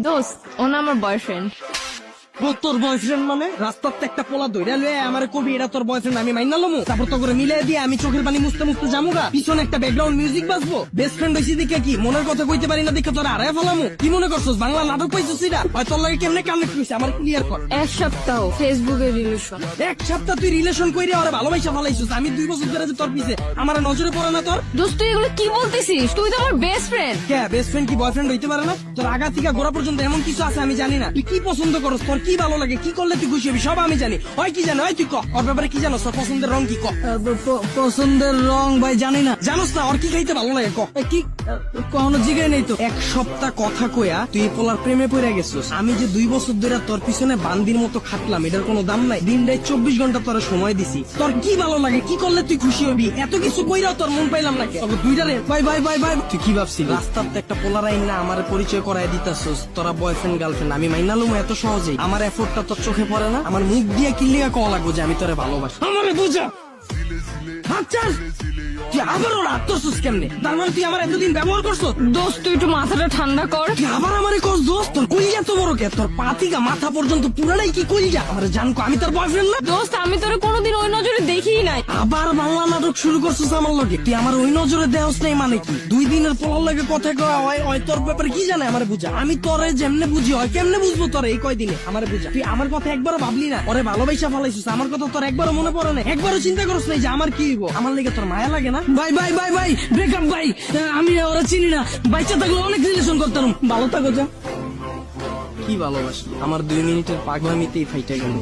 দোস্ত ও না আমার বয়ফ্রেন্ড। তোর বয়ফ্রেন্ড মানে রাস্তাতে একটা পোলা দইরা লয়ে আমার কবি এটা তোর বয়ফ্রেন্ড আমি মাইনা লমু তারপর তো করে মিলিয়ে দিয়ে আমি চোখের পানি মুছতে মুছতে জামুগা পিছনে একটা ব্যাকগ্রাউন্ড মিউজিক বাজবো বেস্ট ফ্রেন্ড হইছি দিকে কি মনের কথা কইতে পারি না দেখে তোর আড়াই ফেলামু কি মনে করছস বাংলা নাটক পাইছিস এটা হয় তোর লাগে কেমনে কানেক্ট হইছে আমার ক্লিয়ার কর। 1 সপ্তাহ ফেসবুকে রিলেশন। 1 সপ্তাহ তুই রিলেশন কইরে ওরে ভালোবাসা ফেলাইছিস আমি 2 বছর ধরে যে তোর পিছে আমার নজরে পড়ে না তোর। দোস্ত তুই এগুলো কি বলতেছিস? তুই তো আমার বেস্ট ফ্রেন্ড। কে বেস্ট ফ্রেন্ড কি বয়ফ্রেন্ড হইতে পারে না? তোর আগা থেকে গোড়া পর্যন্ত এমন কিছু আছে আমি জানি না তুই কি পছন্দ করস তোর কি ভালো লাগে কি করলে তুই খুশি হবি সব আমি জানি হয় কি জানো হয় তুই ক ওর ব্যাপারে কি জানো তোর পছন্দের রং কি ক। পছন্দের রং ভাই জানি না জানোস না ওর কি খাইতে ভালো লাগে ক কি কখনো জিগাই নেই তো 1 সপ্তাহ কথা কইয়া তুই পোলার প্রেমে পড়ে গেছিস আমি যে 2 বছর ধরে তোর পিছনে বান্দির মতো খাটলাম এটার কোনো দাম নাই দিনটাই 24 ঘন্টা তোর সময় দিছি তোর কি ভালো লাগে কি করলে তুই খুশি হবি এত কিছু কইরাও তোর মন পাইলাম না তবে দুইটারে বাই বাই বাই বাই তুই কি ভাবছিস রাস্তাতে একটা পোলার আইন না আমার পরিচয় করায় দিতাছস তোরা বয়ফ্রেন্ড গার্লফ্রেন্ড আমি মাইনালুম এত সহজেই আমার এফোর্টটা তোর চোখে পড়ে না আমার মুখ দিয়ে কিল্লিয়া কওয়া লাগবো যে আমি তোরে ভালোবাসি আমারে বুঝা আচ্ছা তুই আবার ওর আত্মসুস কেমনে তার মানে তুই আমার এতদিন ব্যবহার করছো। দোস্ত তুই একটু মাথাটা ঠান্ডা কর। তুই আবার আমারে করছ দোস্ত তোর কইয়া তো বড় কে তোর পাতিকা মাথা পর্যন্ত পুরাটাই কি কইয়া আমার জানকো আমি তোর বয়ফ্রেন্ড না। দোস্ত আমি তোরে কোনোদিন ওই নজরে দেখিই নাই। আবার বাংলা নাটক শুরু করছিস আমার লগে তুই আমার ওই নজরে দেওস নাই মানে কি 2 দিনের পোলার লাগে কথা কওয়া হয় তোর ব্যাপারে কি জানে আমারে বুঝা আমি তোরে যেমনে বুঝি হয় কেমনে বুঝবো তোরে এই কয়দিনে আমারে বুঝা তুই আমার কথা একবারও ভাবলি না ওরে ভালোবাসা ফেলাইছিস আমার কথা তোর একবারও মনে পড়ে না একবারও চিন্তা করছ নাই যে আমার কি হইব আমার লেগে তোর মায়া লাগে না। Bye bye bye bye breakup ভাই আমি ওরা চিনি না বাচ্চা থাকলে অনেক রিলেশন করতাম ভালো থাকো যা কি ভালোবাসি আমার 2 মিনিটের পাগলামিতেই ফাইটা গেল।